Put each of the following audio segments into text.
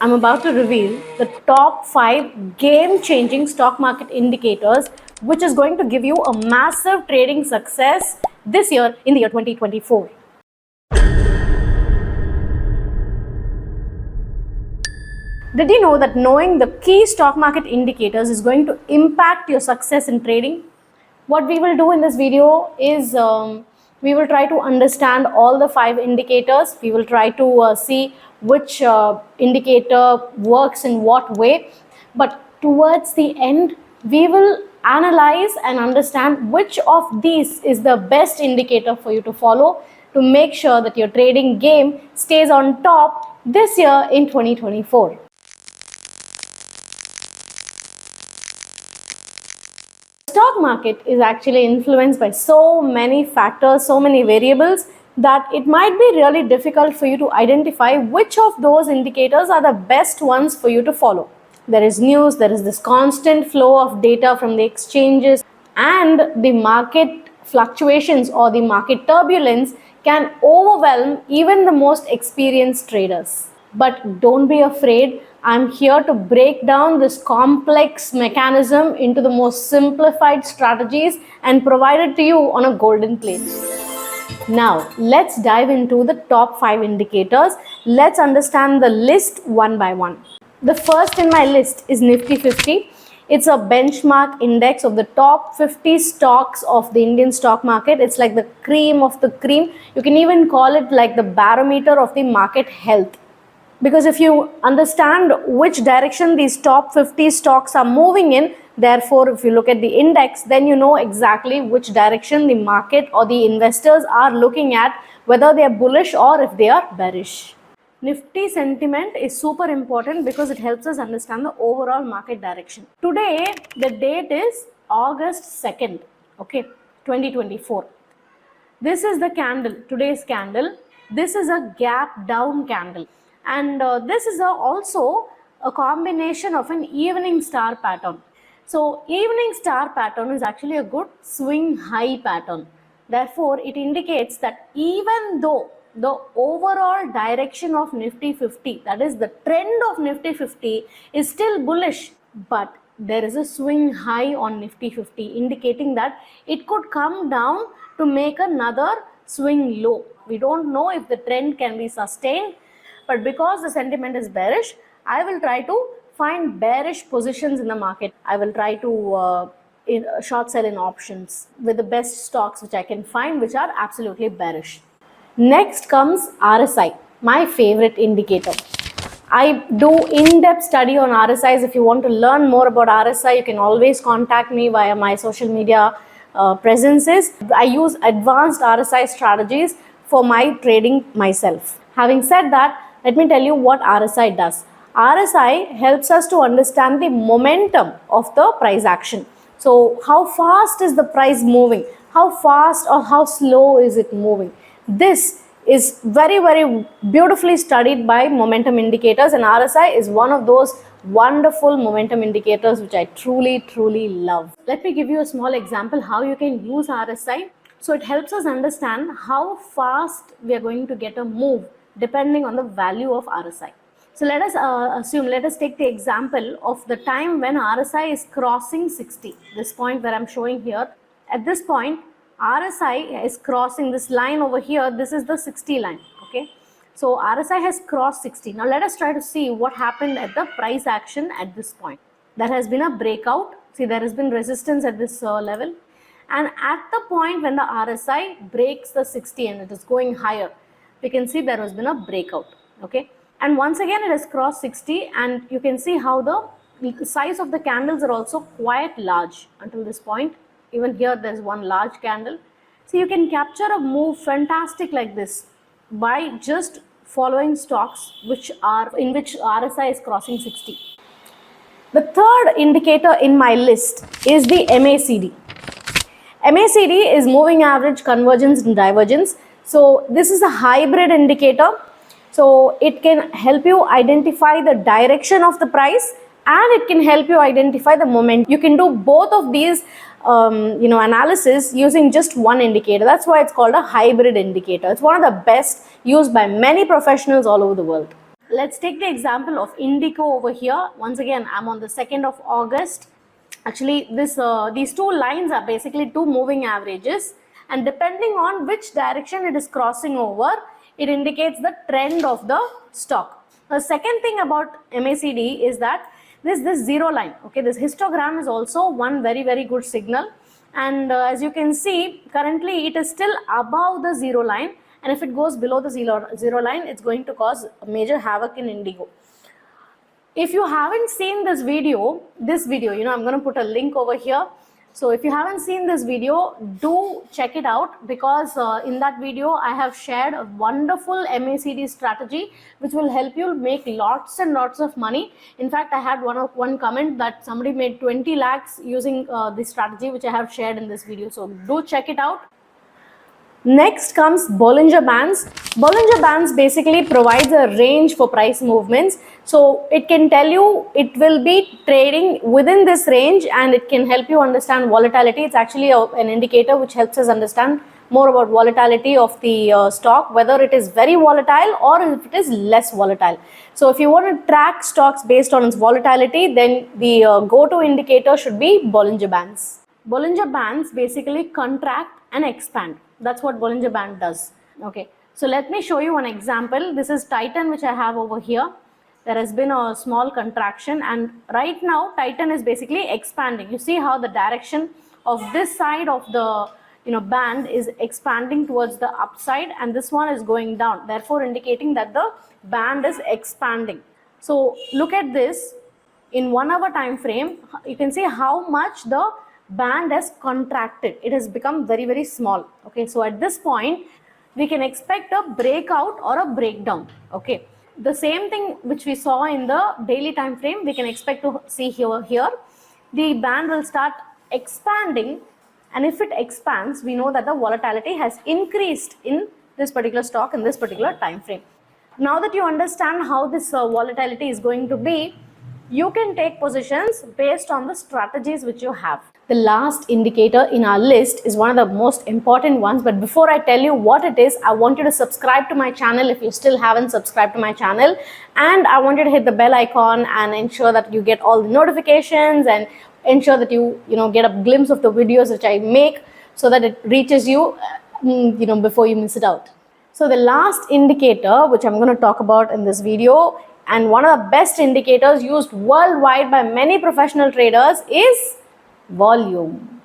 I'm about to reveal the top 5 game-changing stock market indicators which is going to give you a massive trading success this year in the year 2024. Did you know that knowing the key stock market indicators is going to impact your success in trading? What we will do in this video is we will try to understand all the 5 indicators. We will try to see which indicator works in what way. But towards the end, we will analyze and understand which of these is the best indicator for you to follow to make sure that your trading game stays on top this year in 2024. Stock market is actually influenced by so many factors, so many variables that it might be really difficult for you to identify which of those indicators are the best ones for you to follow. There is news, there is this constant flow of data from the exchanges, and the market fluctuations or the market turbulence can overwhelm even the most experienced traders. But don't be afraid. I'm here to break down this complex mechanism into the most simplified strategies and provide it to you on a golden plate. Now, let's dive into the top 5 indicators. Let's understand the list one by one. The first in my list is Nifty 50. It's a benchmark index of the top 50 stocks of the Indian stock market. It's like the cream of the cream. You can even call it like the barometer of the market health. Because if you understand which direction these top 50 stocks are moving in, therefore, if you look at the index, then you know exactly which direction the market or the investors are looking at, whether they are bullish or if they are bearish. Nifty sentiment is super important because it helps us understand the overall market direction. Today, the date is August 2nd, okay, 2024. This is the candle, today's candle. This is a gap down candle. And this is also a combination of an evening star pattern. So evening star pattern is actually a good swing high pattern. Therefore, it indicates that even though the overall direction of Nifty 50, that is the trend of Nifty 50 is still bullish, but there is a swing high on Nifty 50 indicating that it could come down to make another swing low. We don't know if the trend can be sustained. But because the sentiment is bearish, I will try to find bearish positions in the market. I will try to short sell in options with the best stocks which I can find which are absolutely bearish. Next comes RSI, my favorite indicator. I do in-depth study on RSIs. If you want to learn more about RSI, you can always contact me via my social media presences. I use advanced RSI strategies for my trading myself. Having said that, let me tell you what RSI does. RSI helps us to understand the momentum of the price action. So how fast is the price moving? How fast or how slow is it moving? This is very, very beautifully studied by momentum indicators, and RSI is one of those wonderful momentum indicators which I truly, truly love. Let me give you a small example how you can use RSI. So it helps us understand how fast we are going to get a move depending on the value of RSI. So let us take the example of the time when RSI is crossing 60. This point where I'm showing here, at this point, RSI is crossing this line over here. This is the 60 line, okay? So RSI has crossed 60. Now let us try to see what happened at the price action at this point. There has been a breakout. See, there has been resistance at this level. And at the point when the RSI breaks the 60 and it is going higher, we can see there has been a breakout, okay? And once again it has crossed 60, and you can see how the size of the candles are also quite large until this point. Even here there's one large candle. So you can capture a move fantastic like this by just following stocks in which RSI is crossing 60. The third indicator in my list is the MACD. MACD is moving average convergence and divergence. So this is a hybrid indicator. So it can help you identify the direction of the price, and it can help you identify the momentum. You can do both of these analysis using just one indicator. That's why it's called a hybrid indicator. It's one of the best used by many professionals all over the world. Let's take the example of Indigo over here. Once again, I'm on the 2nd of August. Actually, these two lines are basically two moving averages, and depending on which direction it is crossing over, it indicates the trend of the stock. The second thing about MACD is that this zero line, okay, this histogram is also one very good signal, and as you can see, currently it is still above the zero line, and if it goes below the zero line, it's going to cause major havoc in Indigo. If you haven't seen this video, I'm going to put a link over here. So if you haven't seen this video, do check it out, because in that video I have shared a wonderful MACD strategy which will help you make lots and lots of money. In fact, I had one comment that somebody made 20 lakhs using this strategy which I have shared in this video. So do check it out. Next comes Bollinger Bands. Bollinger Bands basically provides a range for price movements. So it can tell you it will be trading within this range, and it can help you understand volatility. It's actually an indicator which helps us understand more about volatility of the stock, whether it is very volatile or if it is less volatile. So if you want to track stocks based on its volatility, then the go-to indicator should be Bollinger Bands. Bollinger Bands basically contract and expand. That's what Bollinger Band does. Okay, so let me show you one example. This is Titan, which I have over here. There has been a small contraction, and right now Titan is basically expanding. You see how the direction of this side of the band is expanding towards the upside, and this one is going down, therefore indicating that the band is expanding. So look at this in 1 hour time frame. You can see how much the band has contracted. It has become very small. Okay, so at this point we can expect a breakout or a breakdown. Okay, the same thing which we saw in the daily time frame, we can expect to see here. The band will start expanding, and if it expands, we know that the volatility has increased in this particular stock in this particular time frame. Now that you understand how this volatility is going to be, you can take positions based on the strategies which you have. The last indicator in our list is one of the most important ones, but before I tell you what it is, I want you to subscribe to my channel if you still haven't subscribed to my channel, and I want you to hit the bell icon and ensure that you get all the notifications, and ensure that you get a glimpse of the videos which I make, so that it reaches you before you miss it out. So the last indicator which I'm going to talk about in this video, and one of the best indicators used worldwide by many professional traders, is volume.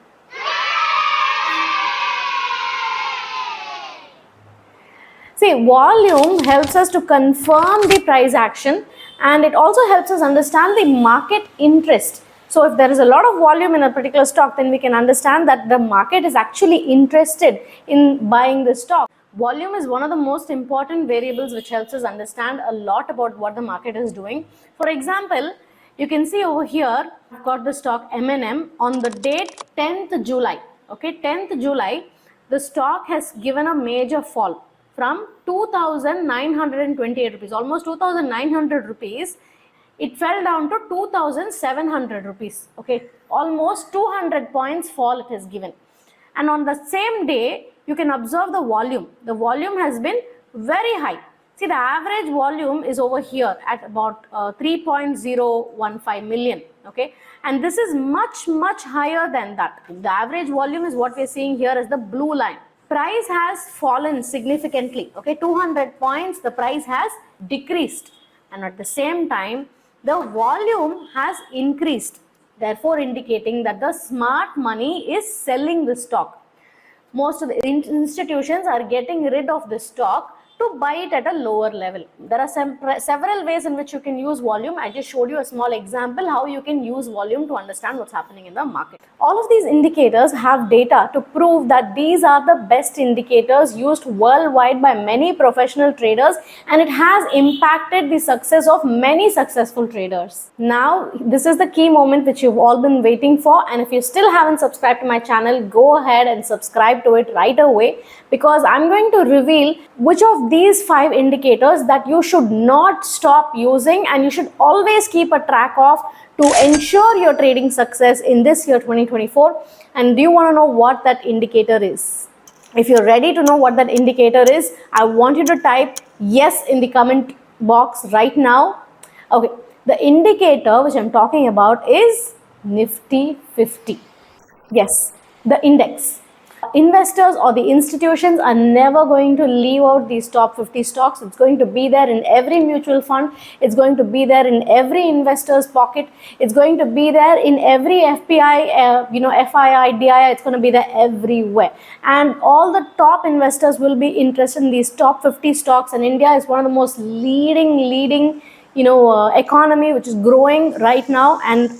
See, volume helps us to confirm the price action, and it also helps us understand the market interest. So if there is a lot of volume in a particular stock, then we can understand that the market is actually interested in buying the stock. Volume is one of the most important variables which helps us understand a lot about what the market is doing. For example, you can see over here, I've got the stock M&M on the date 10th July. Okay, 10th July, the stock has given a major fall from 2,928 rupees, almost 2,900 rupees. It fell down to 2,700 rupees. Okay, almost 200 points fall it has given. And on the same day, you can observe the volume. The volume has been very high. See, the average volume is over here at about 3.015 million. Okay, and this is much higher than that. The average volume is what we are seeing here as the blue line. Price has fallen significantly. Okay, 200 points, the price has decreased, and at the same time, the volume has increased, therefore indicating that the smart money is selling the stock. Most of the institutions are getting rid of the stock to buy it at a lower level. There are several ways in which you can use volume. I just showed you a small example how you can use volume to understand what's happening in the market. All of these indicators have data to prove that these are the best indicators used worldwide by many professional traders, and it has impacted the success of many successful traders. Now, this is the key moment which you've all been waiting for, and if you still haven't subscribed to my channel, go ahead and subscribe to it right away, because I'm going to reveal which of these 5 indicators that you should not stop using, and you should always keep a track of to ensure your trading success in this year 2024. And do you want to know what that indicator is? If you're ready to know what that indicator is, I want you to type yes in the comment box right now? Okay, the indicator which I'm talking about is Nifty 50. Yes, the index. Investors or the institutions are never going to leave out these top 50 stocks. It's going to be there in every mutual fund. It's going to be there in every investor's pocket. It's going to be there in every FPI, FII, DII. It's going to be there everywhere. And all the top investors will be interested in these top 50 stocks. And India is one of the most leading, economy which is growing right now. And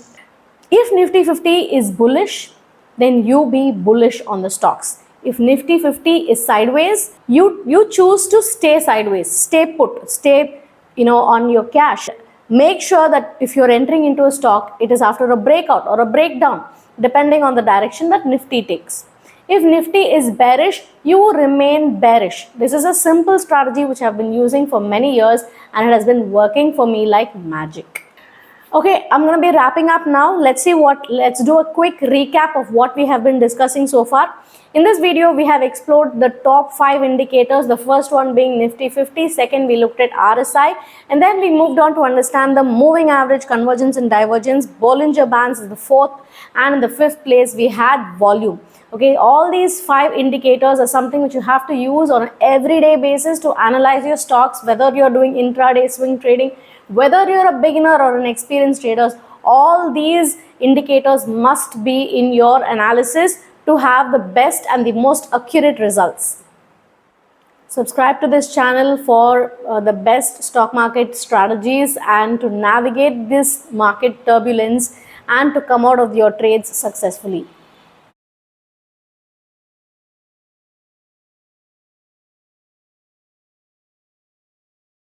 if Nifty 50 is bullish, then you be bullish on the stocks. If Nifty 50 is sideways, you choose to stay sideways, stay put, stay on your cash. Make sure that if you're entering into a stock, it is after a breakout or a breakdown, depending on the direction that Nifty takes. If Nifty is bearish, you remain bearish. This is a simple strategy which I've been using for many years and it has been working for me like magic. Okay, I'm going to be wrapping up now. Let's do a quick recap of what we have been discussing so far. In this video, we have explored the top 5 indicators, the first one being Nifty 50, second we looked at RSI, and then we moved on to understand the moving average, convergence and divergence. Bollinger Bands is the fourth, and in the fifth place we had volume. Okay, all these 5 indicators are something which you have to use on an everyday basis to analyze your stocks, whether you're doing intraday swing trading, whether you're a beginner or an experienced trader. All these indicators must be in your analysis to have the best and the most accurate results. Subscribe to this channel for the best stock market strategies and to navigate this market turbulence and to come out of your trades successfully.